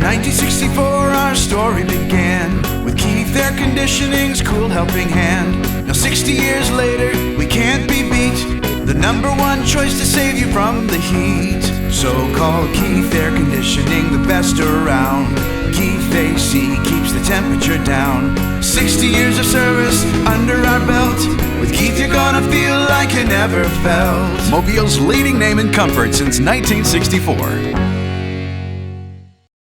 1964 our story began with Keith Air Conditioning's cool helping hand. Now 60 years later we can't be beat, the #1 choice to save you from the heat. So call Keith Air Conditioning, the best around. Keith AC keeps the temperature down. 60 years of service under our belt. With Keith you're gonna feel like you never felt. Mobile's leading name in comfort since 1964.